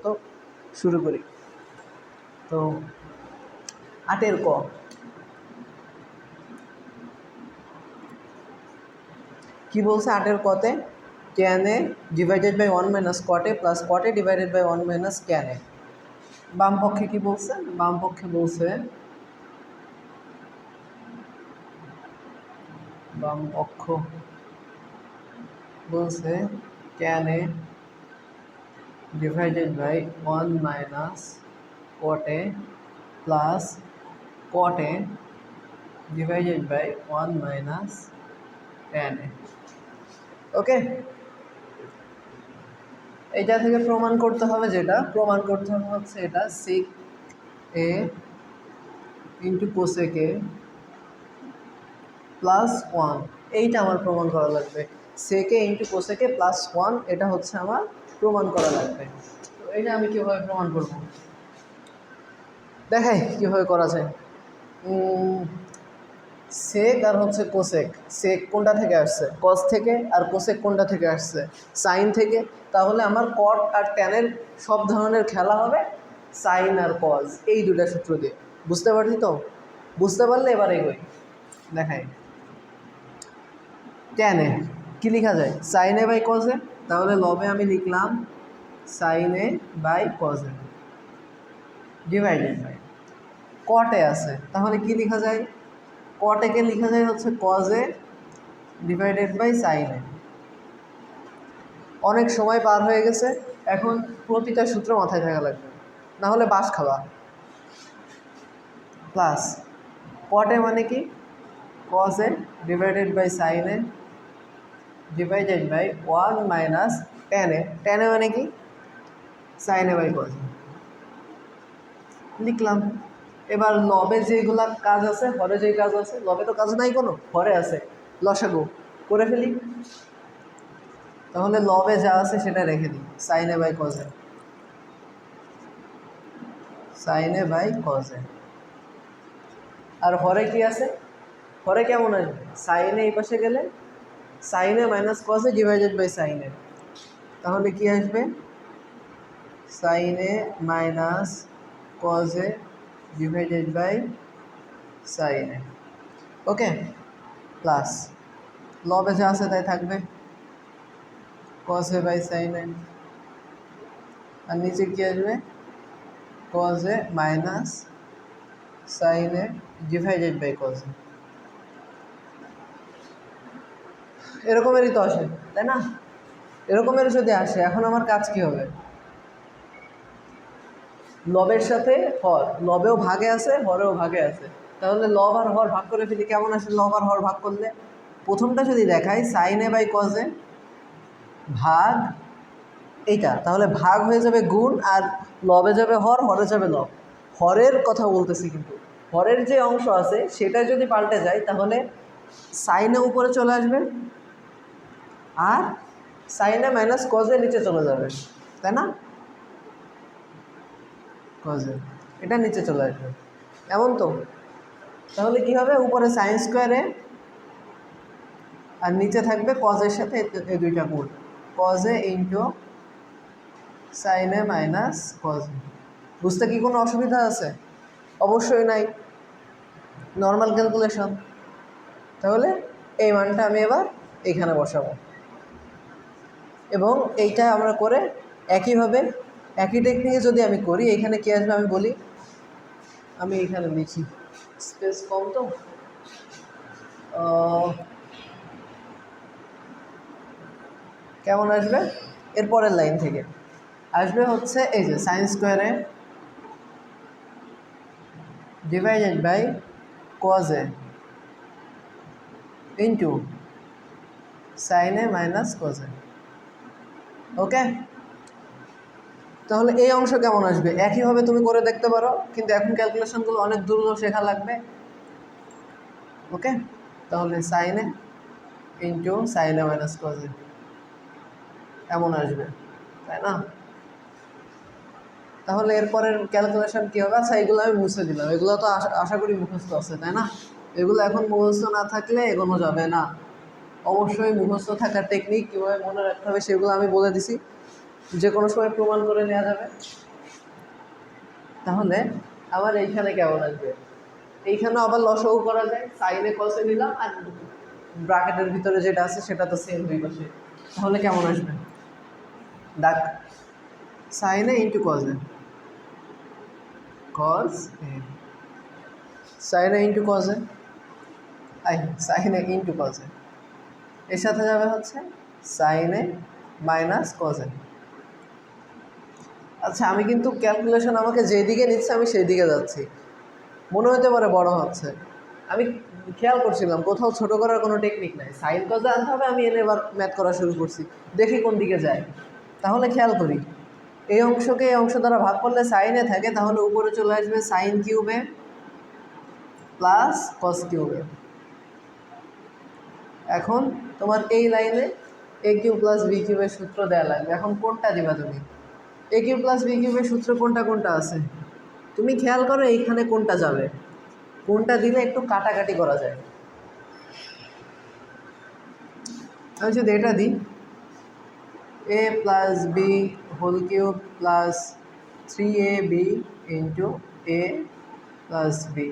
তো শুরু করি। তো 8 ক কি বলছে? 8 কতে tan a divided by 1 minus cot a plus cot a divided by 1 minus tan a। বাম পক্ষে কি বলছে? বাম পক্ষে বলছে বাম পক্ষ বলছে tan a divided by 1 minus cot a plus cot a divided by 1 minus tan a। Okay, এটা থেকে প্রমাণ করতে হবে, যেটা প্রমাণ করতে হবে হচ্ছে এটা sec a into cosec a plus 1, এইটা আমার প্রমাণ করা লাগবে। sec a into cosec a plus 1, এটা হচ্ছে আমার প্রমাণ করা লাগবে। তো এটা আমি কীভাবে প্রমাণ করব দেখাই কীভাবে করা যায়। সেক আর হচ্ছে কোসেক, সেক কোনটা থেকে আসছে? কস থেকে, আর কোসেক কোনটা থেকে আসছে? সাইন থেকে। তাহলে আমার কট আর ট্যানের সব ধরনের খেলা হবে সাইন আর কজ, এই দুটা সূত্র দিয়ে। বুঝতে পারছি তো? বুঝতে পারলে এবার এগোই, দেখাই। ট্যানে কী লেখা যায়? সাইনে বাই কজে, তাহলে লবে আমি লিখলাম সাইনে বাই কজে ডিভাইডেড বাই কটে আছে, তাহলে কি লেখা যায়? কটেকে লেখা যায় হচ্ছে কজে ডিভাইডেড বাই সাইনে। অনেক সময় পার হয়ে গেছে, এখন প্রতিটা সূত্র মাথায় থাকা লাগবে, না হলে বাস খাওয়া। প্লাস কটে মানে কি? কজে ডিভাইডেড বাই সাইনে ডিভাইডেড বাই 1 মাইনাস টেনে। টেনে মানে কি? সাইনে বাই কজে লিখলাম। এবার লবে যেগুলা কাজ আছে, হরে যে কাজ আছে, লবে তো কাজ নাই কোনো, হরে আছে, লসাগু করে ফেলি। তাহলে লবে যা আছে সেটা রেখে দিই, সাইনে বাই কজে, সাইনে বাই কজে। আর হরে কি আছে? হরে কেমন আসবে? সাইনে এই পাশে গেলে সাইনে মাইনাস কজে ডিভাইডেড বাই সাইনে, তাহলে কি আসবে? সাইনে মাইনাস কজে ডিভাইডেড বাই সাইনে। ওকে, প্লাস লবে যা আছে তাই থাকবে, কজে বাই সাইনে, আর নিচে কি আসবে? কজে মাইনাস সাইনে ডিভাইডেড বাই কজে। এরকমেরই তো আসে, তাই না? এরকমের যদি আসে, এখন আমার কাজ কি হবে? লবের সাথে হর, লবেও ভাগে আছে, হরেও ভাগে আছে, তাহলে লব আর হর ভাগ করে ফেলি। কেমন আসে লব আর হর ভাগ করলে? প্রথমটা যদি দেখাই সাইনে বাই কজে ভাগ এইটা, তাহলে ভাগ হয়ে যাবে গুণ, আর লবে যাবে হর, হরে যাবে লব। হরের কথা বলতেছি, কিন্তু হরের যে অংশ আছে সেটা যদি পাল্টে যায়, তাহলে সাইনে উপরে চলে আসবে আর সাইনে মাইনাস কজে নিচে চলে যাবে, তাই না? কজে এটা নিচে চলে আসবে, এমন তো? তাহলে কি হবে? উপরে সাইন স্কোয়ারে আর নিচে থাকবে কজের সাথে এই দুইটা গুণ, কজে ইন্টু সাইনে মাইনাস কজে। বুঝতে কি কোনো অসুবিধা আছে? অবশ্যই নাই, নর্মাল ক্যালকুলেশন। তাহলে এই মানটা আমি এবার এইখানে বসাবো, এবং এইটা আমরা করে একইভাবে একই টেকনিকে যদি আমি করি, এইখানে কী আসবে আমি বলি, আমি এইখানে লিখি, স্পেস কম তো। কেমন আসবে? এরপরের লাইন থেকে আসবে হচ্ছে এই যে সাইন স্কোয়ারে ডিভাইডেড বাই কজে ইন্টু সাইনে মাইনাস কজে। ওকে, তাহলে এই অংশ কেমন আসবে? একইভাবে তুমি করে দেখতে পারো, কিন্তু এখন ক্যালকুলেশনগুলো অনেক দ্রুত শেখা লাগবে। ওকে, তাহলে সাইনে ইন্টু সাইনে মাইনাস কজে এমন আসবে, তাই না? তাহলে এরপরের ক্যালকুলেশন কী হবে? আচ্ছা, এগুলো আমি মুছে দিলাম, এগুলো তো আশা করি মুখস্থ আছে, তাই না? এগুলো এখন মুখস্থ না থাকলে এগোনো যাবে না। অবশ্যই মুখস্থ থাকার টেকনিক কীভাবে মনে রাখতে হবে সেগুলো আমি বলে দিছি। যে কোনো সময় প্রমাণ করে নেওয়া যাবে। তাহলে আবার এইখানে কেমন আসবে, এইখানেও আবার লসাগু করা যায়, সাইনে কসে নিলাম আর ব্র্যাকেটের ভিতরে যেটা আছে সেটা তো সেম দুই পাশে। তাহলে কেমন আসবে, দেখ সাইনে ইন্টু কজে, কজ এ, সাইনে ইন্টু কজে, সাইনে ইন্টু কজে, এর সাথে যাবে হচ্ছে সাইনে মাইনাস কজে। আচ্ছা আমি কিন্তু ক্যালকুলেশন আমাকে যেদিকে নিচ্ছে আমি সেই দিকে যাচ্ছি, মনে হতে পারে বড় হচ্ছে। আমি খেয়াল করছিলাম কোথাও ছোট করার কোনো টেকনিক নাই, সাইন কজে আনতে হবে, আমি এনে এবার ম্যাথ করা শুরু করছি, দেখি কোন দিকে যায়। তাহলে খেয়াল করি, এই অংশকে এই অংশ দ্বারা ভাগ করলে সাইনে থাকে, তাহলে উপরে চলে আসবে সাইন কিউবে প্লাস কস কিউবে। এখন তোমার এই লাইনে এ কিউ প্লাস বি কিউবের সূত্র দেওয়া লাগবে। এখন কোনটা দিবা তুমি, এ কিউ প্লাস বি কিউবের সূত্র কোনটা কোনটা আছে তুমি খেয়াল করো, এইখানে কোনটা যাবে, কোনটা দিলে একটু কাটাকাটি করা যায়। আমি যদি এটা দিই A plus B whole cube plus 3ab into A plus B,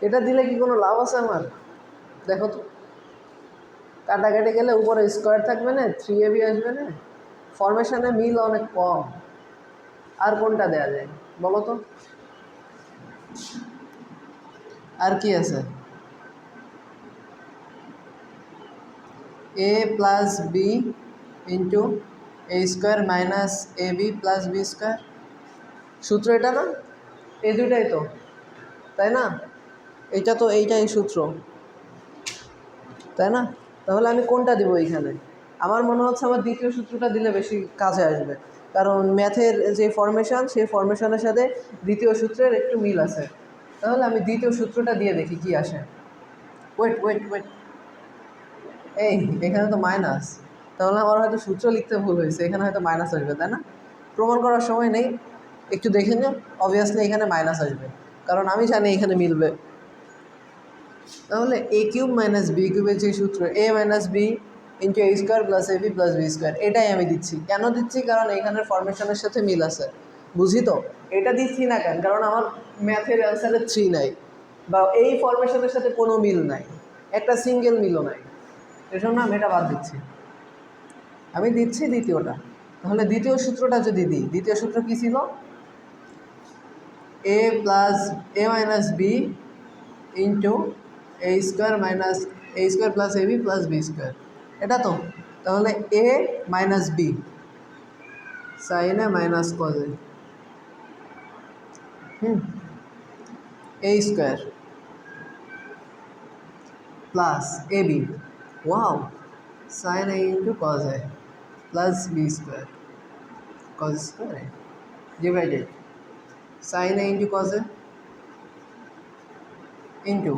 এটা দিলে কি কোনো লাভ আছে আমার? দেখো তো, কাটাকাটি গেলে উপরে স্কোয়ার থাকবে না, 3ab আসবে না, ফরমেশনে মিল অনেক কম। আর কোনটা দেয়া যায় বলো তো, আর কি আছে, এ plus B into A square minus A B plus B square, সূত্র এটা না, এই দুইটাই তো, তাই না? এটা তো এইটাই সূত্র, তাই না? তাহলে আমি কোনটা দিব এইখানে? আমার মনে হচ্ছে আমার দ্বিতীয় সূত্রটা দিলে বেশি কাজে আসবে, কারণ ম্যাথের যে ফরমেশন সেই ফরমেশনের সাথে দ্বিতীয় সূত্রের একটু মিল আছে। তাহলে আমি দ্বিতীয় সূত্রটা দিয়ে দেখি কি আসে। ওয়েট ওয়েট ওয়েট, এই এখানে তো মাইনাস, তাহলে আমার হয়তো সূত্র লিখতে ভুল হয়েছে, এখানে হয়তো মাইনাস আসবে, তাই না? প্রমাণ করার সময় নেই, একটু দেখে নিও, অবভিয়াসলি এখানে মাইনাস আসবে, কারণ আমি জানি এখানে মিলবে। তাহলে এ কিউব মাইনাস বি কিউবের যে সূত্র এ minus B into A square plus A B plus B square, এটাই আমি দিচ্ছি। কেন দিচ্ছি? কারণ এখানের ফরমেশনের সাথে মিল আছে, বুঝি তো? এটা দিচ্ছি না কেন? কারণ আমার ম্যাথের অ্যান্সারে 3 নাই, বা এই ফরমেশনের সাথে কোনো মিল নাই, একটা সিঙ্গেল মিলও নাই, এজন্য আমি এটা বাদ দিচ্ছি। আমি দিচ্ছি দ্বিতীয়টা। তাহলে দ্বিতীয় সূত্রটা যদি দিই, দ্বিতীয় সূত্র কী ছিল? A plus A minus B into A square minus A square plus A B plus B square, এটা তো। তাহলে এ মাইনাস বি সাইনে মাইনাস কজে A square plus A B, wow, sine A into cos A plus B square, cos square A divided sine A into cos A into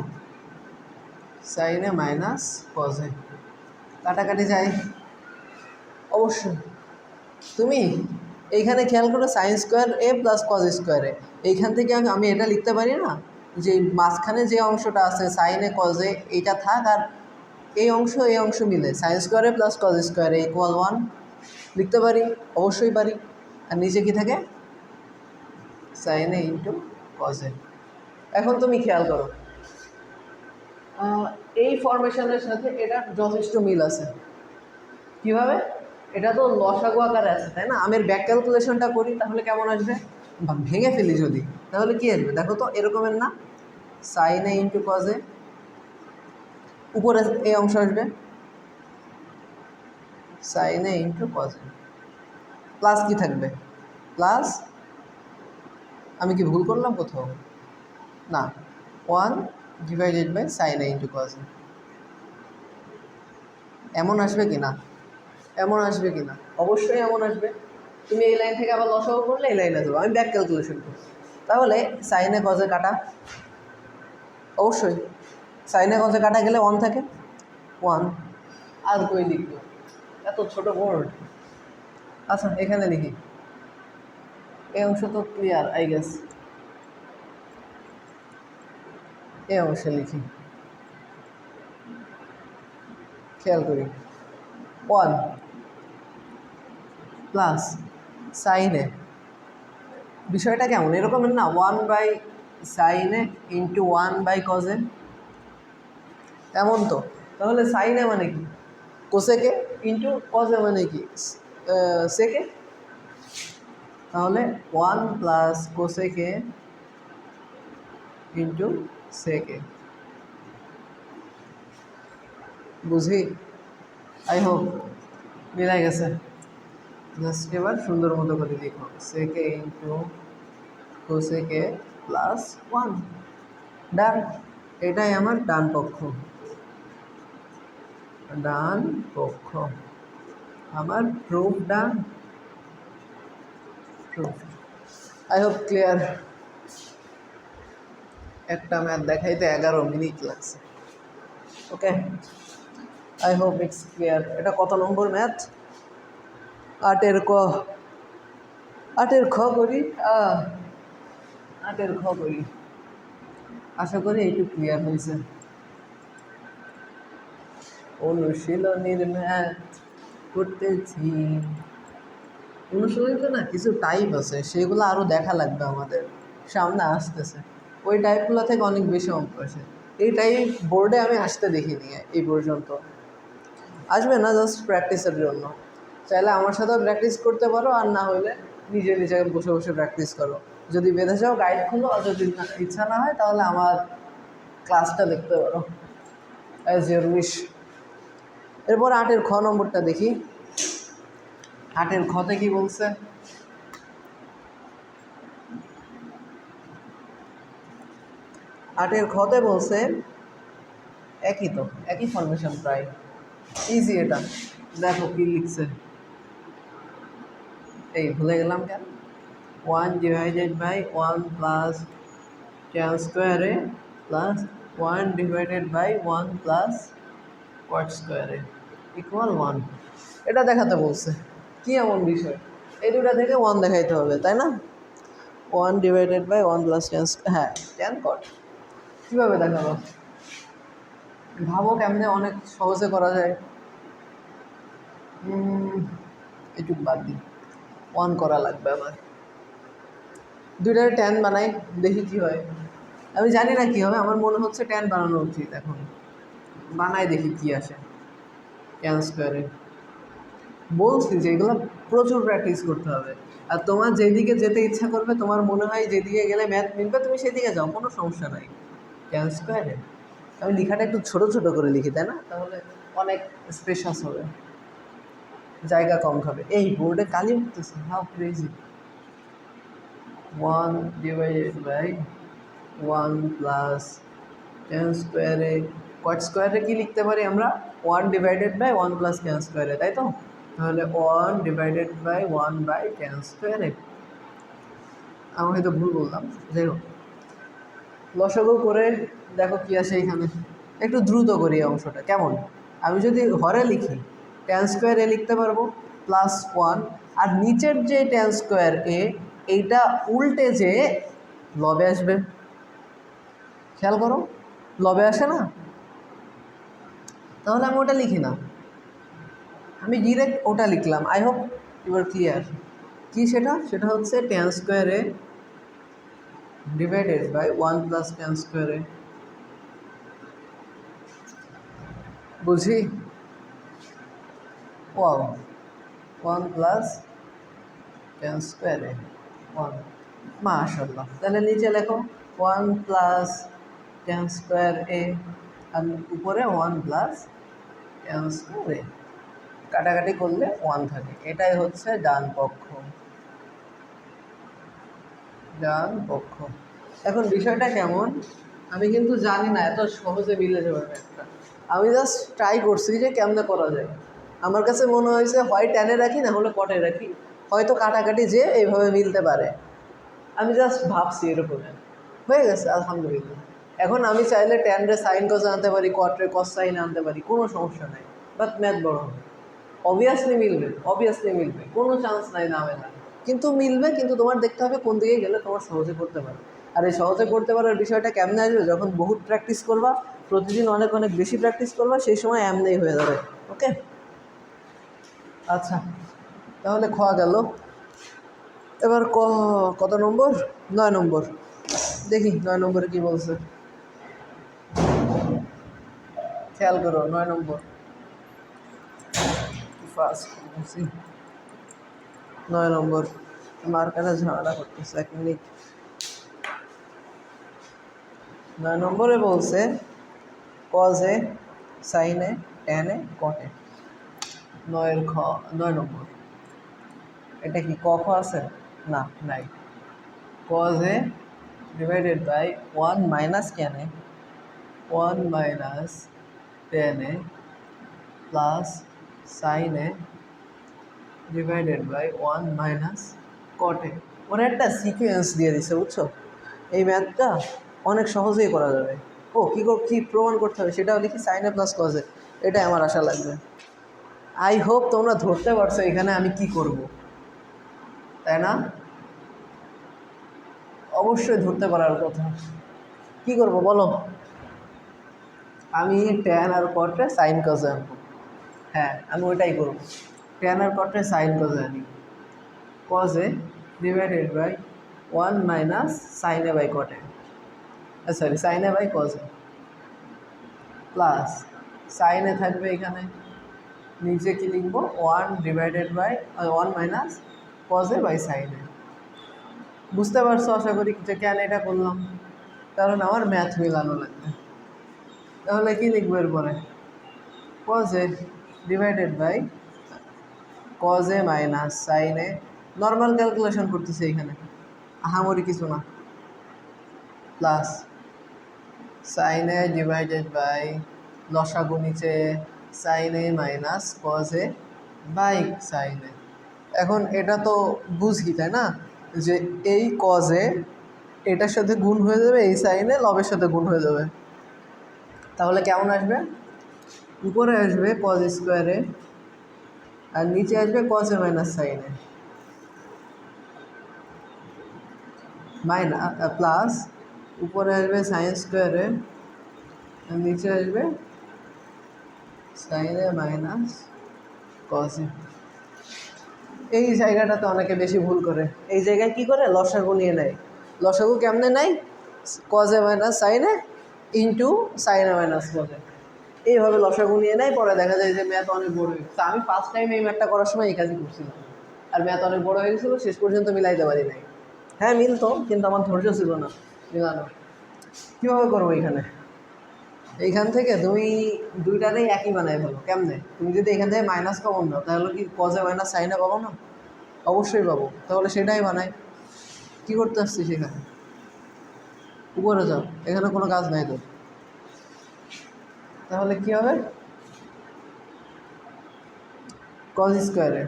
সাইনে minus কজে, কাটাকাটি যায় অবশ্যই। তুমি এইখানে খেয়াল করো sine square A plus cos স্কোয়ারে, এইখান থেকে আমি এটা লিখতে পারি না যে মাঝখানে যে অংশটা আছে সাইনে কজে এইটা থাক, আর এই অংশ মিলে সাইন স্কোয়ারে প্লাস কজ স্কোয়ারে ইকুয়াল 1 লিখতে পারি, অবশ্যই পারি। আর নিচে কি থাকে? সাইনে ইন্টু কজে। এখন তুমি খেয়াল করো, এই ফরমেশনের সাথে এটা যথেষ্ট মিল আছে। কিভাবে? এটা তো লসাগু আকারে আছে, তাই না? আমি ব্যাক ক্যালকুলেশনটা করি, তাহলে কেমন আসবে? ভেঙে ফেলি যদি, তাহলে কি আসবে দেখো তো, এরকমের না, সাইনে ইন্টু কজে, উপরে এই অংশ আসবে সাইনে ইন্টু কজে, প্লাস কি থাকবে? প্লাস, আমি কি ভুল করলাম কোথাও? না, 1 ডিভাইডেড বাই সাইনে ইন্টু কজে। এমন আসবে কি না? এমন আসবে কি না? অবশ্যই এমন আসবে। তুমি এই লাইন থেকে আবার লসাগু করলে এই লাইনে দেবো, আমি ব্যাক ক্যালকুলেশন করি। তাহলে সাইনে কজে কাটা, অবশ্যই সাইনে কজে কাটা গেলে 1 থাকে, 1 আর কই লিখব, এত ছোট বোর্ড। আচ্ছা এখানে লিখি, এই অংশ তো ক্লিয়ার আই গেস, এই অংশে লিখি, খেয়াল করি 1 প্লাস সাইন এ। বিষয়টা কেমন এরকম না, 1/sin a into 1/cos a, এমন তো। তাহলে সাইন এ মানে কি কোসেকে ইন্টু কস এ মানে কি সেকে। তাহলে 1 প্লাস কোসেকে ইন্টু সেকে। বুঝি? আই হোপ মিলাই গেছে। জাস্ট এবার সুন্দর মতো করে লিখো, সেকে ইন্টু কোসেকে প্লাস 1, ডান। এটাই আমার ডান পক্ষ, ডান পক্ষ আমার proof done, proof. I hope clear. একটা ম্যাথ দেখাইতে 11 মিনিট লাগছে। ওকে, আই হোপ ইটস ক্লিয়ার। এটা কত নম্বর ম্যাথ? 8-এর ক, 8-এর খ করি, 8-এর খ করি। আশা করি এইটুকু ক্লিয়ার হয়েছে। অনুশীলনীর ম্যাথ করতেছি। অনুশীলনীতে না কিছু টাইপ আছে, সেগুলো আরও দেখা লাগবে আমাদের, সামনে আসতেছে। ওই টাইপগুলো থেকে অনেক বেশি অঙ্ক আসে। এই টাইপ বোর্ডে আমি আসতে দেখিনি এই পর্যন্ত, আসবে না, জাস্ট প্র্যাকটিসের জন্য। চাইলে আমার সাথেও প্র্যাকটিস করতে পারো, আর না হলে নিজে নিজে বসে বসে প্র্যাকটিস করো। যদি বেঁধে যাও গাইড খুলো, আর যদি ইচ্ছা না হয় তাহলে আমার ক্লাসটা দেখতে পারো, অ্যাজ ইউর উইশ। এরপর 8-এর খ নম্বরটা দেখি। 8-এর খতে কি বলছে? 8-এর খতে বলছে একই তো, একই ফর্মেশন প্রায়, ইজি এটা। দেখো কি লিখছে, এই ভুলে গেলাম কেন, 1/1 plus tan square A plus 1/1 plus cot square A equal 1। এটা দেখাতে বলছে। কি এমন বিষয়, এই দুটা থেকে 1 দেখাইতে হবে, তাই না? 1/1 প্লাস tan, হ্যাঁ tan cot। কীভাবে দেখাবো ভাবো, কেমনে অনেক সহজে করা যায়। এটুক বাদ দিই, 1 করা লাগবে আমার। দুইটার ট্যান বানাই, দেখি কি হয়। আমি জানি না কী হবে, আমার মনে হচ্ছে ট্যান বানানো উচিত। এখন বানাই দেখি কি আসে। ট্যান স্কোয়ারে বলছি যে এগুলো প্রচুর প্র্যাকটিস করতে হবে। আর তোমার যেদিকে যেতে ইচ্ছা করবে, তোমার মনে হয় যেদিকে গেলে ম্যাথ মিলবে, তুমি সেদিকে যাও, কোনো সমস্যা নাই। ট্যান স্কোয়ারে আমি লেখাটা একটু ছোটো ছোটো করে লিখি, তাই না? তাহলে অনেক স্পেশাস হবে, জায়গা কম খাবে। এই বোর্ডে কালি উঠতেছে, হাউ ক্রেজি। 1/1 প্লাস tan স্কোয়ারে cot স্কোয়ারে কি লিখতে পারি আমরা? 1/1 প্লাস tan স্কোয়ারে, তাই তো? তাহলে 1/1/tan স্কোয়ারে। আমি হয়তো ভুল বললাম, যাই হোক। লসাগু করে দেখো কি আসে এখানে। একটু দ্রুত করি অংশটা, কেমন? আমি যদি হরে লিখি tan স্কোয়ার এ লিখতে পারবো প্লাস 1, আর নিচের যে tan স্কোয়ার এ, এইটা উল্টে যে লবে আসবে। খেয়াল করো, লবে আসে না? তাহলে আমি ওটা লিখি না, আমি ডিরেক্ট ওটা লিখলাম। I hope you are clear. কি সেটা? সেটা হচ্ছে tan স্কোয়ারে ডিভাইডেড বাই 1 প্লাস tan স্কোয়ারে। বুঝি? ওয়াও, 1 প্লাস tan স্কোয়ারে 1, মাশাআল্লাহ। তাহলে নিচে লেখো 1 প্লাস tan স্কোয়ার এ, আর উপরে 1 প্লাস tan স্কোয়ার এ। কাটাকাটি করলে 1 থাকে। এটাই হচ্ছে ডান পক্ষ, ডান পক্ষ। এখন বিষয়টা কেমন, আমি কিন্তু জানি না এত সহজে মিলে যাবে একটা। আমি জাস্ট ট্রাই করছি যে কেমনে করা যায়। আমার কাছে মনে হয়েছে হয় ট্যানে রাখি, না হলে কটে রাখি, হয়তো কাটাকাটি যে এইভাবে মিলতে পারে। আমি জাস্ট ভাবছি, এরকম হয়ে গেছে, আলহামদুলিল্লাহ। এখন আমি চাইলে ট্যান রে সাইন কস আনতে পারি, কট রে কস সাইন আনতে পারি, কোনো সমস্যা নাই। বাট ম্যাথ বড় হবে, অবভিয়াসলি মিলবে, অবভিয়াসলি মিলবে, কোনো চান্স নাই নামে না। কিন্তু মিলবে, কিন্তু তোমার দেখতে হবে কোন দিকে গেলে তোমার সহজে করতে পারবে। আর এই সহজে করতে পারার বিষয়টা কেমনে আসবে? যখন বহুত প্র্যাকটিস করবা, প্রতিদিন অনেক অনেক বেশি প্র্যাকটিস করবা, সেই সময় এমনিই হয়ে যাবে। ওকে, আচ্ছা, তাহলে খ গেল। এবার কত নম্বর? 9 নম্বর। দেখি 9 নম্বরে কি বলছে, খেয়াল করো 9 নম্বর। ফার্স্ট 9 নম্বর মার্কারে ঝামেলা করতেছে, 1 মিনিট। 9 নম্বরে বলছে কজে, সাইনে, ট্যানে, কটে। 9 নম্বর। এটা কি ক খ আছে? না, নাই। কজে ডিভাইডেড বাই 1 মাইনাস ট্যানে, 1 মাইনাস ট্যানে প্লাস সাইনে ডিভাইডেড বাই 1 মাইনাস কটে। ওরা একটা সিকোয়েন্স দিয়ে দিছে, বুঝছো? এই ম্যাথটা অনেক সহজেই করা যাবে। ও কী প্রমাণ করতে হবে সেটাও লিখি, সাইনে প্লাস কজে। এটাই আমার আশা লাগবে। আই হোপ তোমরা ধরতে পারছো এখানে আমি কি করব, তাই না? অবশ্যই ধরতে পারার কথা। কি করব বলো? আমি ট্যান আর কটে সাইন কজে আনবো। হ্যাঁ, আমি ওইটাই করব। ট্যান আর কটে সাইন কজে আনি। কজে ডিভাইডেড বাই 1 মাইনাস সাইনে বাই কটে, সরি সাইনে বাই কজে, প্লাস সাইনে থাকবে এখানে, নিচে কি লিখবো? 1 ডিভাইডেড বাই 1 মাইনাস কজে বাই সাইনে। বুঝতে পারছো আশা করি যে কেন এটা করলাম, কারণ আমার ম্যাথ মেলানো লাগবে। তাহলে কি লিখবো এরপরে? কজে ডিভাইডেড বাই কজে মাইনাস সাইনে, নর্মাল ক্যালকুলেশন করতেছে এখানে, আহামরি কিছু না, প্লাস সাইনে ডিভাইডেড বাই লসাগু নিচে সাইনে মাইনাস কজে বাই সাইনে। এখন এটা তো বুঝি, তাই না, যে এই কজে এটার সাথে গুণ হয়ে যাবে, এই সাইনে লবের সাথে গুণ হয়ে যাবে। তাহলে কেমন আসবে? উপরে আসবে কজ স্কোয়ারে আর নিচে আসবে কজে মাইনাস সাইনে, মাইনাস প্লাস উপরে আসবে সাইন স্কোয়ারে আর নিচে আসবে সাইনে মাইনাস কজে। এই জায়গাটাতে অনেকে বেশি ভুল করে। এই জায়গায় কি করে? লসাগু নিয়ে নেয়। লসাগু কেমনে নেয়? কজে মাইনাস সাইনে ইন্টু সাইনে মাইনাস কজে, এইভাবে লসাগু নিয়ে নেয়। পরে দেখা যায় যে ম্যাথ অনেক বড় হয়ে গেছে। আমি ফার্স্ট টাইম এই ম্যাথটা করার সময় এই কাজই করছিলাম, আর ম্যাথ অনেক বড় হয়ে গেছিলো, শেষ পর্যন্ত মিলাইতে পারি নাই। হ্যাঁ মিলতো, কিন্তু আমার ধৈর্য ছিল না মিলানো। কীভাবে করবো? এইখান থেকে তুমি দুইটারেই একই বানাই ফেলো। কেমনে? তুমি যদি এখান থেকে মাইনাস কমন দাও তাহলে কি কজে মাইনাস সাইনে পাবো না? অবশ্যই পাবো। তাহলে সেটাই বানাই। কি করতে আসছি সেখানে? উপরে যাও, এখানে কোনো কাজ নাই তো। তাহলে কি হবে? কজ স্কোয়ারে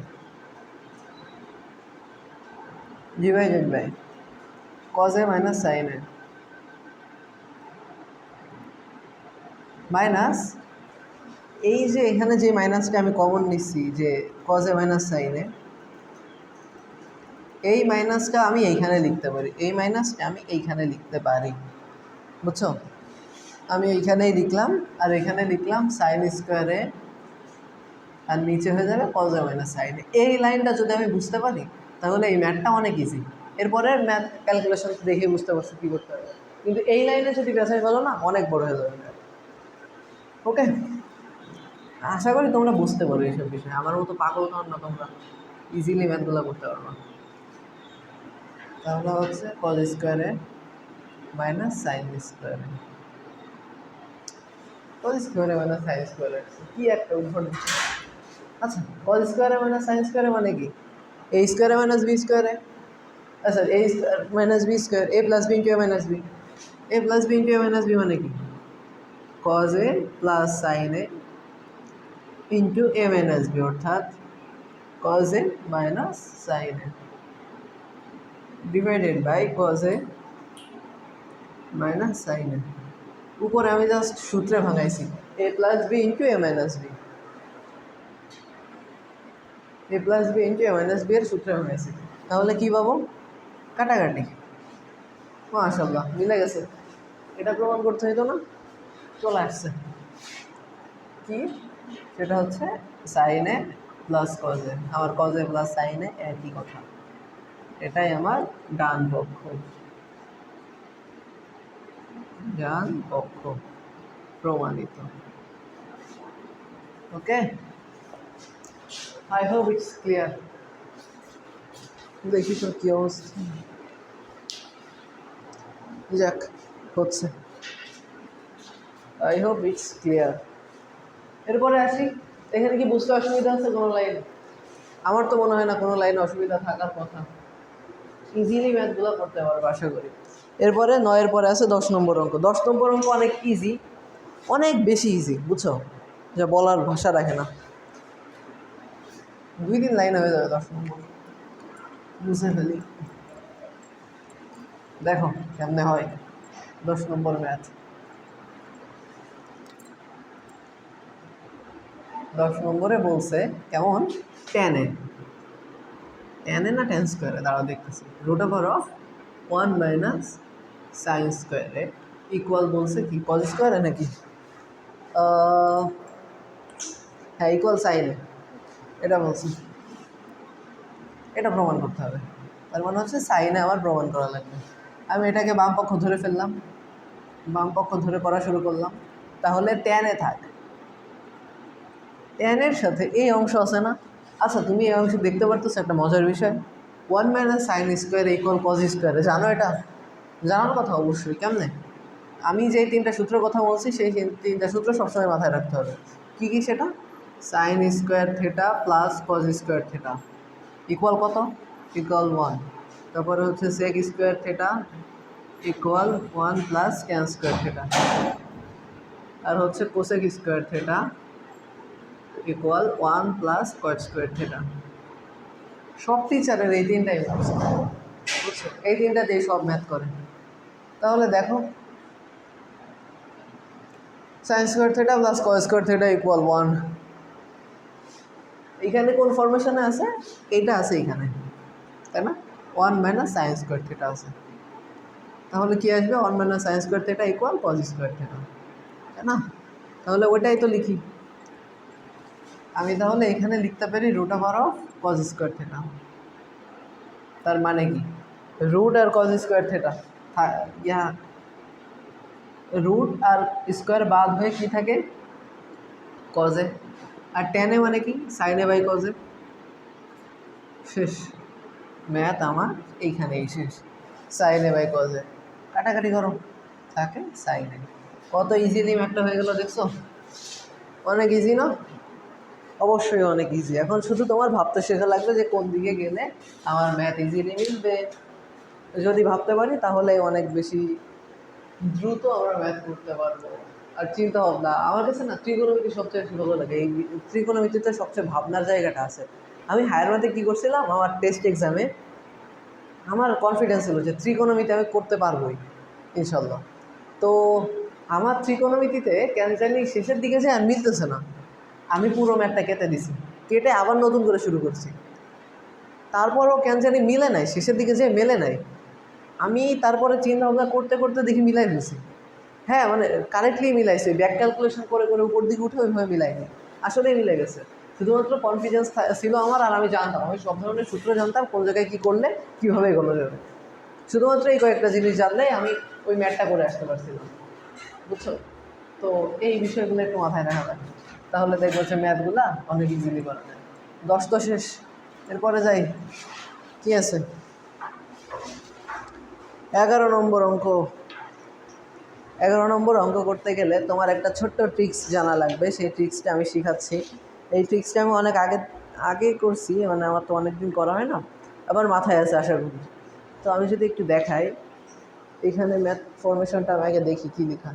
ডিভাইডেড বাই কজে মাইনাস সাইনে মাইনাস, এই যে এখানে যে মাইনাসটা আমি কমন নিচ্ছি যে কজে মাইনাস সাইনে, এই মাইনাসটা আমি এইখানে লিখতে পারি, এই মাইনাসটা আমি এইখানে লিখতে পারি, বুঝছো? আমি এইখানেই লিখলাম আর এখানে লিখলাম সাইন স্কোয়ারে আর নিচে হয়ে যাবে কজে মাইনাস সাইনে। এই লাইনটা যদি আমি বুঝতে পারি তাহলে এই ম্যাথটা অনেক ইজি। এরপরে ম্যাথ ক্যালকুলেশন দেখে বুঝতে পারছো কী করতে হবে। কিন্তু এই লাইনে যদি বেসাই ফেলো না, অনেক বড় হয়ে যাবে ম্যাথ। ওকে, আশা করি তোমরা বুঝতে পারো এইসব বিষয়ে। আমার মতো পাগল নন না তোমরা, ইজিলি ম্যাথগুলো করতে পারবা। তাহলে হচ্ছে কজ স্কোয়ারে মাইনাস সাইন স্কোয়ারে, কজ স্কোয়ারে মাইনাস সাইন স্কোয়ারে, কি একটা উদ্ভট। আচ্ছা, কজ স্কোয়ারে মাইনাস সাইন স্কোয়ারে মানে কি? এ স্কোয়ারে মাইনাস বি স্কোয়ারে, আচ্ছা A square minus B square, A plus B into A minus B. A plus B into A minus B মানে কি? Cos A plus sine A into A minus B, অর্থাৎ cos A minus sine A divided by cos A minus sine A. উপরে আমি just সূত্রে ভাঙাইছি, A plus B into A minus B, A plus B into A minus B এর সূত্রে ভাঙাইছি। তাহলে কী পাবো? কাটাকাটি। মাশাআল্লাহ, মিলে গেছে। এটা প্রমাণ করতে হইতো না? চলে আসছে। কি? সেটা হচ্ছে সাইনে প্লাস কজে, আমার কজে প্লাস সাইনে একই কথা, এটাই আমার ডান পক্ষ, ডান পক্ষ প্রমাণিত। ওকে, আই হোপ ইটস ক্লিয়ার। দেখি তো কি অবস্থা, যাক হচ্ছে, আই হোপ ইটস ক্লিয়ার। এরপরে আসি, এখানে কি বুঝতে অসুবিধা আছে কোনো লাইন? আমার তো মনে হয় না কোনো লাইনে অসুবিধা থাকার কথা, ইজিলি ম্যাথগুলো করতে পারবো আশা করি। এরপরে 9-এর পরে আছে 10 নম্বর অঙ্ক। 10 নম্বর অঙ্ক অনেক ইজি, অনেক বেশি ইজি, বুঝছো, যা বলার ভাষা রাখে না। 2-3 লাইন হয়ে যাবে 10 নম্বর, বুঝে ফেলি। দেখো কেমনে হয় 10 নম্বর ম্যাথ। 10 নম্বরে বলছে কেমন, টেনে না টেন স্কোয়ারে, দাঁড়া দেখতেছি, root over of 1 minus sine squared equal বলছে কি কজ স্কোয়ারে নাকি, হ্যাঁ ইকুয়াল সাইনে, এটা বলছি, এটা প্রমাণ করতে হবে। তার মানে হচ্ছে সাইনে আমার প্রমাণ করা লাগবে। আমি এটাকে বাম পক্ষ ধরে ফেললাম, বাম পক্ষ ধরে পড়া শুরু করলাম। তাহলে টেনে থাক, টেনের সাথে এই অংশ আছে না, আচ্ছা তুমি এই অংশ দেখতে পারতেছো, একটা মজার বিষয়, 1 minus sine square equal cause স্কোয়ারে, জানো এটা? জানার কথা অবশ্যই, কেমনে? আমি যে 3টা সূত্রের কথা বলছি সেই 3টা সূত্র সবসময় মাথায় রাখতে হবে। কী কী সেটা? Sine square theta plus cos square theta equal কত? ইকুয়াল 1। তারপরে হচ্ছে sec square theta equal 1 plus tan square theta, আর হচ্ছে cosec square theta equal 1 plus cot square theta. সব টিচারের এই 3টাই বুঝছো, এই 3টা দিয়ে সব ম্যাথ করে। তাহলে দেখো, sign square theta plus cos square theta equal 1, এখানে কোন ফরমেশনে আছে? এইটা আছে এখানে, তাই না? 1 মাইনাস সাইন স্কোয়ার থিটা আছে, তাহলে কি আসবে? 1 minus sign square theta equal কস স্কোয়ার থিটা, তাই না? তাহলে ওইটাই তো লিখি আমি, তাহলে এখানে লিখতে পারি root over of cos square theta. তার মানে কি, রুট আর cos square theta, yeah root আর স্কোয়ার বাদ হয়ে কি থাকে? কজে। আর টেনে মানে কি? সাইনে বাই কজে। শেষ, ম্যাথ আমার এইখানেই শেষ, সাইনে বাই কজে, কাটাকাটি করো, থাকে সাইনে। কত ইজিলি ম্যাথটা হয়ে গেল দেখছো, অনেক ইজি না? অবশ্যই অনেক ইজি। এখন শুধু তোমার ভাবতে শেখা লাগবে যে কোন দিকে গেলে আমার ম্যাথ ইজিলি মিলবে। যদি ভাবতে পারি তাহলে অনেক বেশি দ্রুত আমরা ম্যাথ করতে পারবো। আর চিন্তা ভাবনা, আমার কাছে না ত্রিকোণমিতি সবচেয়ে বেশি ভালো লাগে। এই ত্রিকোণমিতিতে সবচেয়ে ভাবনার জায়গাটা আছে। আমি হায়ার ম্যাথে কী করছিলাম, আমার টেস্ট এক্সামে আমার কনফিডেন্স ছিল যে ত্রিকোণমিতি আমি করতে পারবোই ইনশাল্লাহ। তো আমার ত্রিকোণমিতিতে কেন জানি শেষের দিকে যে আর মিলতেছে না, আমি পুরো ম্যাথটা কেটে দিছি, কেটে আবার নতুন করে শুরু করছি। তারপরও কেন জানি মিলে নাই, শেষের দিকে যে মেলে নাই। আমি তারপরে চিন্তা ভাবনা করতে করতে দেখি মিলাই ফেলছি। হ্যাঁ মানে কারেক্টলি মিলাইছে, ব্যাক ক্যালকুলেশন করে করে উপর দিকে উঠে ওইভাবে মিলাইনি, আসলেই মিলে গেছে। শুধুমাত্র কনফিডেন্স ছিল আমার, আর আমি জানতাম, আমি সব ধরনের সূত্র জানতাম, কোন জায়গায় কী করলে কীভাবে এগোনো যাবে। শুধুমাত্র এই কয়েকটা জিনিস জানলেই আমি ওই ম্যাথটা করে আসতে পারছিলাম, বুঝছো? তো এই বিষয়গুলো একটু মাথায় রাখা যায়, তাহলে দেখবো যে ম্যাথগুলা অনেক ইজিলি করা যায়। 10 তো শেষ, এরপরে যাই, কি আছে? 11 নম্বর অঙ্ক। 11 নম্বর অঙ্ক করতে গেলে তোমার একটা ছোট্ট ট্রিক্স জানা লাগবে, সেই ট্রিক্সটা আমি শেখাচ্ছি। এই ট্রিক্সটা আমি অনেক আগে করছি, মানে আমার তো অনেক দিন করা হয় না, আবার মাথায় আছে আশা করি। তো আমি যদি একটু দেখাই, এখানে ম্যাথ ফরমেশনটা আমি আগে দেখি কী লেখা।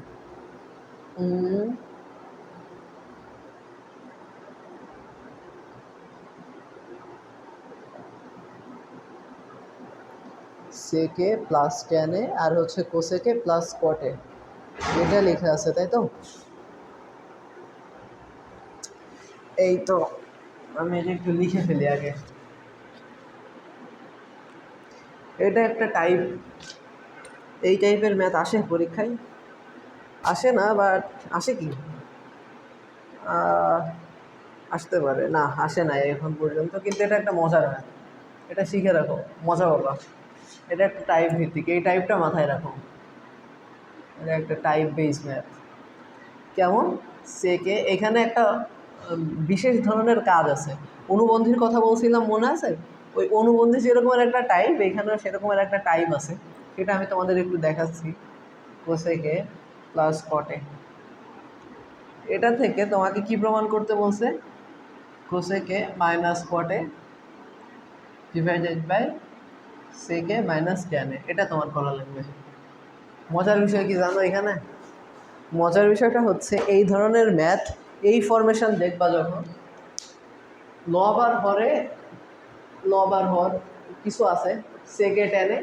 সেকে প্লাস ট্যানে আর হচ্ছে কোসেকে প্লাস কটে, এটা লেখা আছে তাই তো? এই তো, আমি এটা একটু লিখে ফেলি আগে। এটা একটা টাইপ, এই টাইপের ম্যাথ আসে পরীক্ষায়? আসে না, বাট আসে কি, আসতে পারে না, আসে নাই এখন পর্যন্ত, কিন্তু এটা একটা মজার ম্যাথ, এটা শিখে রাখো, মজা পাবা। এটা একটা টাইপ ভিত্তিক, এই টাইপটা মাথায় রাখো, এটা একটা টাইপ বেস ম্যাথ। কেমন? সেকে এখানে একটা বিশেষ ধরনের কাজ আছে, অনুবন্ধীর কথা বলছিলাম মনে আছে? ওই অনুবন্ধী যেরকমের একটা টাইপ, এখানেও সেরকমের একটা টাইপ আছে, সেটা আমি তোমাদের একটু দেখাচ্ছি। কোসেকে প্লাস কটে, এটা থেকে তোমাকে কি প্রমাণ করতে বলছে? কোসেকে মাইনাস কটে ডিভাইডেড বাই সেকে মাইনাস ট্যানে, এটা তোমার করা লাগবে। মজার বিষয় কি জানো এখানে? মজার বিষয়টা হচ্ছে এই ধরনের ম্যাথ, এই ফরমেশন দেখবা যখন, লব আর হরে, লব আর হর কিছু আছে, সেকে ট্যানে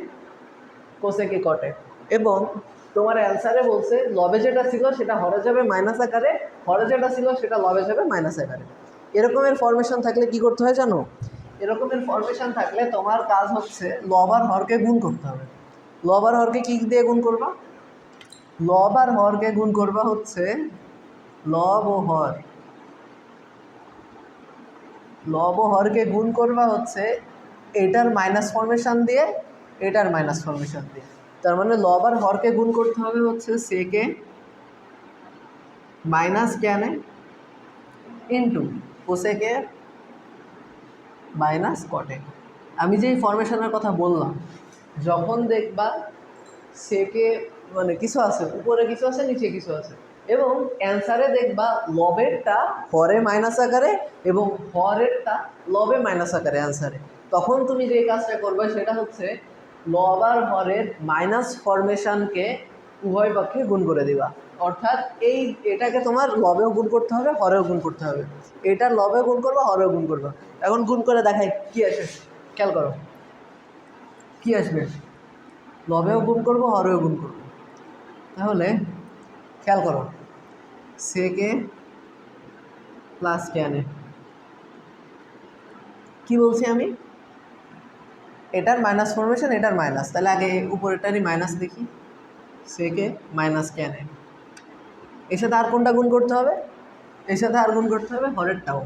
কোসেকে কটে, এবং তোমার অ্যান্সারে বলছে লবে যেটা ছিল সেটা হরে যাবে মাইনাস আকারে, হরে যেটা ছিল সেটা লবে যাবে মাইনাস আকারে। এরকমের ফরমেশন থাকলে কি করতে হয় জানো? এরকমের ফরমেশন থাকলে তোমার কাজ হচ্ছে লব আর হরকে গুণ করতে হবে। লব আর হরকে কী দিয়ে গুণ করবা? লব আর হরকে গুণ করবা হচ্ছে লব ও হর, লব ও হরকে গুণ করবা হচ্ছে এটার মাইনাস ফরমেশন দিয়ে, এটার মাইনাস ফরমেশন দিয়ে। তার মানে লব আর হরকে গুণ করতে হবে হচ্ছে সেকে মাইনাস ট্যানে ইন্টু কোসেকে মাইনাস কটে। আমি যেই ফরমেশনের কথা বললাম, যখন দেখবা সেকে মানে কিছু আছে, উপরে কিছু আছে, নিচে কিছু আছে, এবং অ্যান্সারে দেখবা লবেরটা হরে মাইনাস আকারে এবং হরেরটা লবে মাইনাস আকারে অ্যান্সারে, তখন তুমি যে কাজটা করবে সেটা হচ্ছে লব আর হরের মাইনাস ফরমেশনকে উভয় পক্ষে গুণ করে দিবা। অর্থাৎ এটাকে তোমার লবেও গুণ করতে হবে, হরেও গুণ করতে হবে, এটার লবেও গুণ করবা, হরেও গুণ করবা। এখন গুণ করে দেখাই কি আসে, খেয়াল করো কি আসবে। লবেও গুণ করবো, হরেও গুণ করবো, তাহলে খেয়াল করো, সেকে প্লাস ট্যানে, কি বলছি আমি? এটার মাইনাস ফরমেশন, এটার মাইনাস, তাহলে আগে উপরেরটারই মাইনাস দেখি, সেকে মাইনাস ট্যানে, এর সাথে আর কোনটা গুণ করতে হবে? এর সাথে আর গুণ করতে হবে হরেরটাও,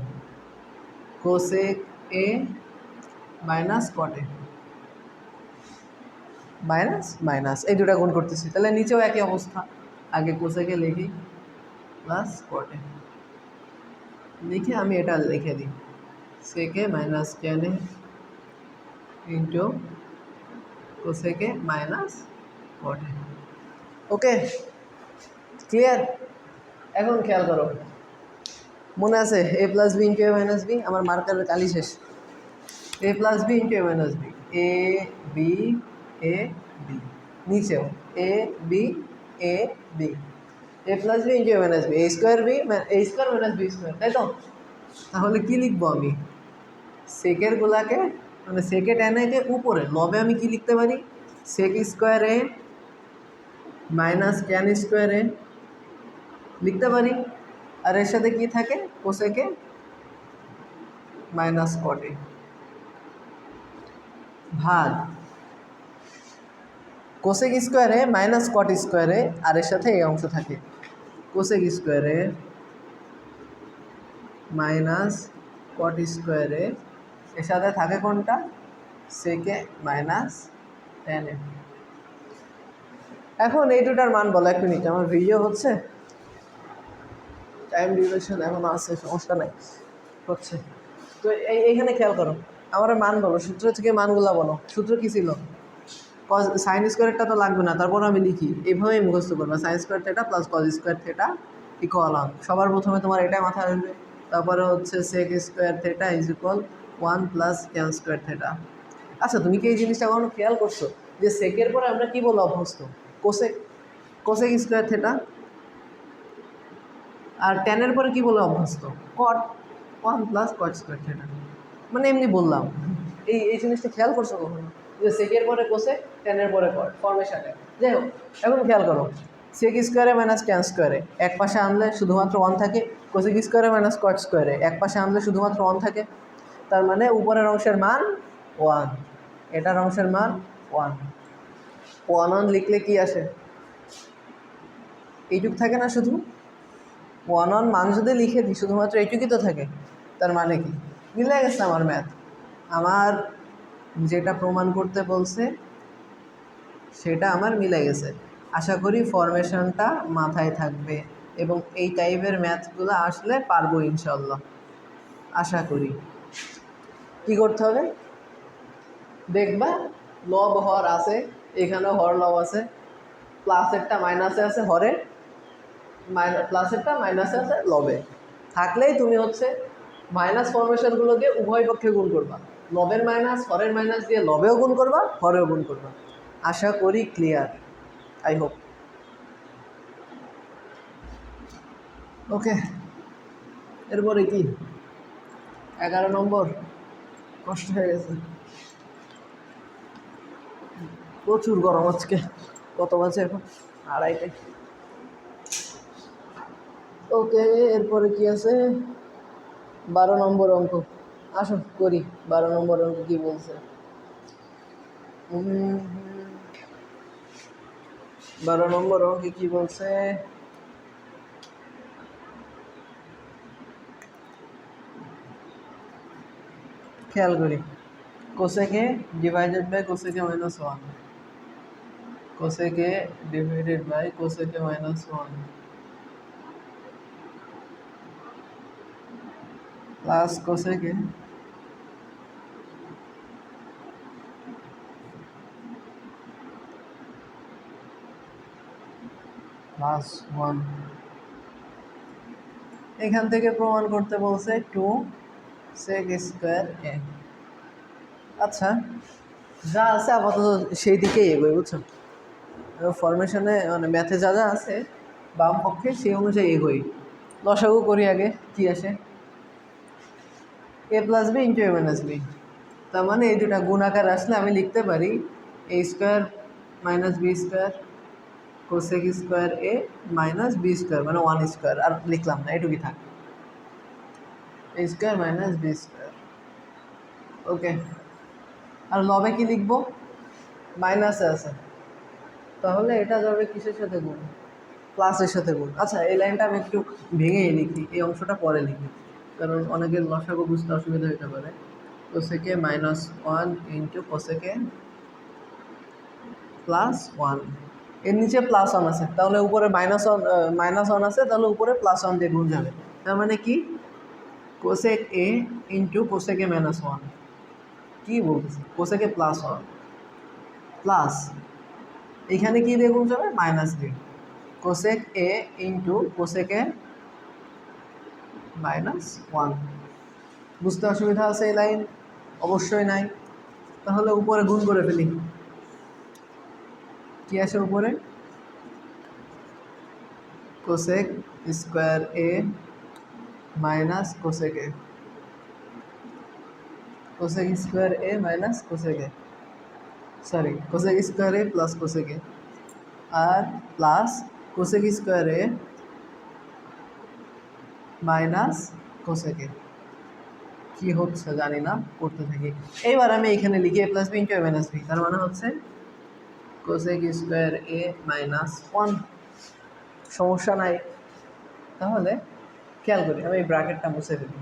কোসেক এ মাইনাস কটে, মাইনাস মাইনাস এই দুটা গুণ করতেছি, তাহলে নিচেও একই অবস্থা, আগে কোসেকে লিখি প্লাস কটে, লিখে আমি এটা লিখে দিই সেকে মাইনাস ট্যানে ইন্টু কোসেকে মাইনাস কটে। ওকে, ক্লিয়ার? এখন খেয়াল করো, মনে আছে এ plus B into A minus B? আমার মার্কারের কালি শেষ। এ plus B into A minus B, A B A B, নিচেও A B A B, A plus B into A minus B, A square B, A square minus B square, তাই তো? তাহলে কী লিখবো আমি? সেকের গোলাকে মানে সেকে ট্যানেকে উপরে, লবে আমি কি লিখতে পারি? Sec square A minus tan square এ লিখতে পারি, আর এর সাথে কি থাকে? কোসেকে মাইনাস কটে ভাগ কোসেক স্কোয়ারে মাইনাস কট স্কোয়ারে, আর এর সাথে এই অংশ থাকে কোসেক স্কোয়ারে মাইনাস কট স্কোয়ারে, এর সাথে থাকে কোনটা? সেকে মাইনাস ট্যান এ। এখন এই দুটার মান বলো, এক মিনিট, আমার ভিডিও হচ্ছে, টাইম ডিউরেশন এখন আছে, সমস্যা নাই, হচ্ছে। তো এইখানে খেয়াল করো, আমার মান বলো, সূত্র থেকে মানগুলো বলো। সূত্র কী ছিল? সাইন স্কোয়ারটা তো লাগবে না, তারপর আমি লিখি, এইভাবেই মুখস্থ করবে, sine square theta plus cos square theta equal 1। সবার প্রথমে তোমার এটাই মাথায় আসবে, তারপরে হচ্ছে sec square theta is equal 1 plus tan square theta. আচ্ছা, তুমি কি এই জিনিসটা কখনো খেয়াল করছো যে সেকের পরে আমরা কি বলে অভ্যস্ত? কোসেক, কোসেক স্কোয়ার থেটা, আর ট্যানের পরে কি বলে অভ্যস্ত? কট, 1 প্লাস কট স্কোয়ার থেটা, মানে এমনি বললাম। এই জিনিসটা খেয়াল করছো কখনো যে সেকের পরে কোসেক, ট্যানের পরে কট ফরমেশনে? যাই হোক, এখন খেয়াল করো, সেক স্কোয়ারে মাইনাস ট্যান স্কোয়ারে এক পাশে আনলে শুধুমাত্র 1 থাকে, কোসেক স্কোয়ারে মাইনাস কট স্কোয়ারে এক পাশে আনলে শুধুমাত্র 1 থাকে, তার মানে উপরের অংশের মান 1, এটার অংশের মান 1। 1 লিখলে কি আসে? এইটুক থাকে না শুধু? 1 মান যদি লিখে দিই শুধুমাত্র এইটুকুই তো থাকে, তার মানে কি মিলে গেছে আমার ম্যাথ। আমার যেটা প্রমাণ করতে বলছে সেটা আমার মিলে গেছে। আশা করি ফরমেশনটা মাথায় থাকবে এবং এই টাইপের ম্যাথগুলো আসলে পারবো ইনশাল্লাহ, আশা করি। কি করতে হবে দেখবা, লব হর আছে, এখানেও হর লব আছে, প্লাসেরটা মাইনাসে আছে হরে, প্লাসেরটা মাইনাসে আছে লবে, থাকলেই তুমি হচ্ছে মাইনাস ফরমেশনগুলো দিয়ে উভয় পক্ষে গুণ করবা, লবের মাইনাস হরের মাইনাস দিয়ে লবেও গুণ করবা হরেও গুণ করবা। আশা করি ক্লিয়ার, আই হোপ। ওকে, এরপরে কি 11 নম্বর, কষ্ট হয়ে গেছে, প্রচুর গরম আজকে। কত বাজে এখন? 2:30। ওকে, এরপরে কি আছে? 12 নম্বর অঙ্ক, আসো করি। 12 নম্বর অঙ্ক কি বলছে? 12 নম্বর অঙ্কে কি বলছে? খেয়াল করি, cosec divided by cosec minus 1, cosec divided by cosec minus 1 plus cosec plus 1। এখান থেকে প্রমাণ করতে বলছে 2 সেক স্কোয়ার এ। আচ্ছা, যা আছে আপাতত সেই দিকেই এগোই, বুঝছো? ফরমেশনে মানে ম্যাথে যা যা আছে বাম পক্ষে সেই অনুযায়ী এগোই। লসাগু করি আগে, কি আসে? A plus B into A minus B. তার মানে এই দুটা গুণাকার আসলে আমি লিখতে পারি A square minus B square cosec square A minus B square, মানে 1 স্কোয়ার। আর লিখলাম না, এটুকুই থাক, A square minus B square. Okay, আর লবে কি লিখবো? মাইনাসে আছে, তাহলে এটা যাবে কিসের সাথে গুণ? প্লাসের সাথে গুণ। আচ্ছা, এই লাইনটা আমি একটু ভেঙেই লিখি, এই অংশটা পরে লিখি, কারণ অনেকের লসাগু বুঝতে অসুবিধা হতে পারে। Cosec minus 1 into cosec plus 1, এর নিচে প্লাস 1 আছে, তাহলে উপরে মাইনাস 1 আছে, তাহলে উপরে প্লাস 1 দিয়ে গুণ যাবে। তার মানে কি কোসেক এ ইন্টু কোসেকে মাইনাস 1, কী বলতেছে? কোসেকে প্লাস 1 প্লাস এখানে কি দিয়ে গুণ যাবে? মাইনাস দিয়ে। কোসেক এ ইন্টু কোসেকে মাইনাস 1। বুঝতে অসুবিধা আছে এই লাইন? অবশ্যই নাই। তাহলে উপরে গুণ করে ফেলি, কি আসে উপরে? Cosec square A minus cosec A, cosec square A minus cosec A, sorry cosec square A plus cosec A, আর plus cosec square A minus cosec A. কী হচ্ছে জানি না, করতে থাকি। এইবার আমি এখানে লিখি A plus B into A minus B, তার মানে হচ্ছে কোসেক স্কোয়ার এ মাইনাস 1। সমস্যা নাই। তাহলে খেয়াল করি, আমি এই ব্র্যাকেটটা মুছে ফেলি,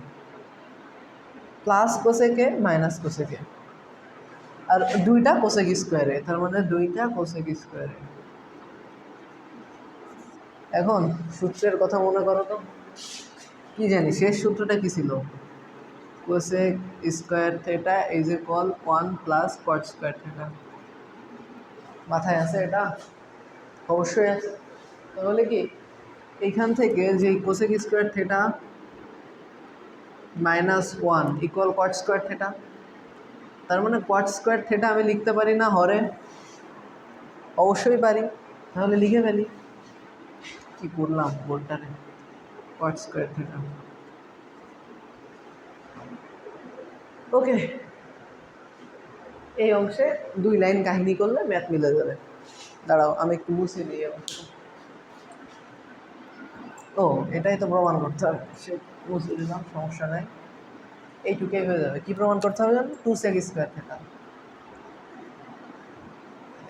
প্লাস কোসেকে মাইনাস কোসেকে, আর দুইটা কোসেক স্কোয়ারে, তার মানে দুইটা কোসেক স্কোয়ারে। এখন সূত্রের কথা মনে করো তো, কি জানি শেষ সূত্রটা কি ছিল? Cosec square theta is equal 1 plus cot square theta. মাথায় আছে এটা? অবশ্যই আছে। তাহলে কি এইখান থেকে যে cosec square theta minus 1 equal cot square theta, তার মানে কট স্কোয়ার থেটা আমি লিখতে পারি না হরে? অবশ্যই পারি। তাহলে লিখে ফেলি, কি করলাম বোর্ডটারে, কট স্কোয়ার থেটা। ওকে, এই অংশে 2 লাইন কাহিনী করলে ম্যাথ মিলে যাবে। দাঁড়াও আমি একটু মুছে দিই অংশটা। ও, এটাই তো প্রমাণ করতে হবে, সে মুছে দিলাম, সমস্যা নাই, এইটুকুই হয়ে যাবে। কি প্রমাণ করতে হবে জানো? 2 সেক স্কোয়ার থেটা।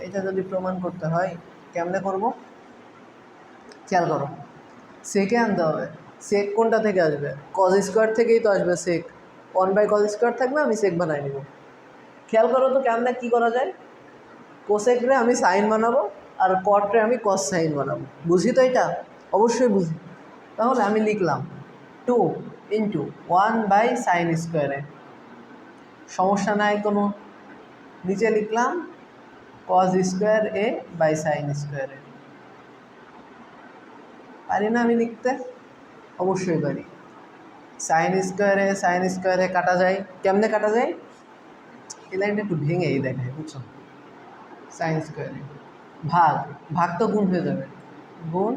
এটা যদি প্রমাণ করতে হয় কেমনে করব? খেয়াল করো, সেকে আনতে হবে, সেক কোনটা থেকে আসবে? কজ স্কোয়ার থেকেই তো আসবে সেক। 1/cos স্কোয়ার থাকবে, আমি সেক বানাই নিব। খেয়াল করো তো কেমন কি করা যায়। কোসেকরে আমি সাইন বানাবো আর কটরে আমি কস সাইন বানাবো। বুঝি তো এটা? অবশ্যই বুঝি। তাহলে আমি লিখলাম 2 ইন্টু 1/sin স্কোয়ারে, সমস্যা নাই কোনো। নিচে লিখলাম cos square A by sine squared. পারি না আমি লিখতে? অবশ্যই পারি। সাইন স্কোয়ারে কাটা যায়। কেমনে কাটা যায়? এই লাইনটা একটু ভেঙেই দেখায়, বুঝছো? সাইন স্কোয়ারে ভাগ, ভাগ তো গুণ হয়ে যাবে, গুণ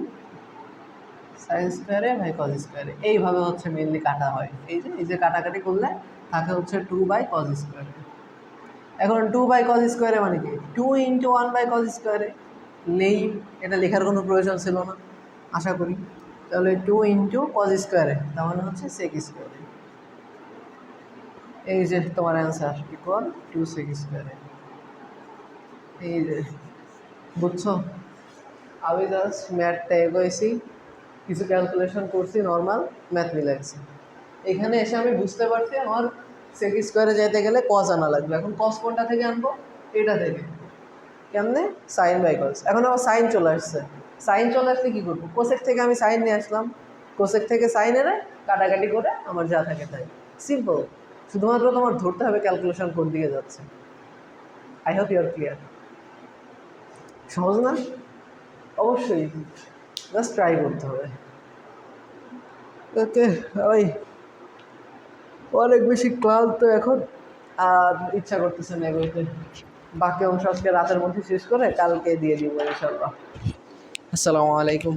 সাইন স্কোয়ারে বাই কজ স্কোয়ারে। এইভাবে হচ্ছে মেনলি কাটা হয়। এই যে কাটাকাটি করলে থাকে হচ্ছে 2/cos স্কোয়ারে। এখন 2/cos স্কোয়ারে মানে কি? 2 ইন্টু 1/cos স্কোয়ারে নেই, এটা লেখার কোনো প্রয়োজন ছিল না আশা করি। তাহলে 2 ইন্টু কজ স্কোয়ারে, তার মানে হচ্ছে সেক স্কোয়ারে। এই যে তোমার অ্যান্সার ইকুয়াল 2 সেক স্কোয়ারে। এই যে, বুঝছো? আমি জাস্ট ম্যাথটা এগোয়েছি, কিছু ক্যালকুলেশন করছি, নর্মাল ম্যাথ মিলাইছি। এখানে এসে আমি বুঝতে পারছি আমার সেক স্কোয়ারে যেতে গেলে কস আনা লাগবে। এখন কস কোনটা থেকে আনবো? এটা থেকে। কেমনে? Sine by cos. এখন আবার সাইন চলে আসছে। সাইন চলে আসলে কী করবো? কোসেক থেকে আমি সাইন নিয়ে আসলাম, কোসেক থেকে সাইন এনে কাটাকাটি করে আমার যা থাকে তাই। সিম্পল। শুধুমাত্র তোমার ধরতে হবে ক্যালকুলেশন কোন দিকে যাচ্ছে। I hope you are clear. সহজ না? অবশ্যই, জাস্ট ট্রাই করতে হবে। ওকে ওই অনেক বেশি ক্লান্ত এখন, আর ইচ্ছা করতেছে না এগোতে। বাকি অংশ আজকে রাতের মধ্যে শেষ করে কালকে দিয়ে দিব ইনশাল্লাহ। আসসালামু আলাইকুম।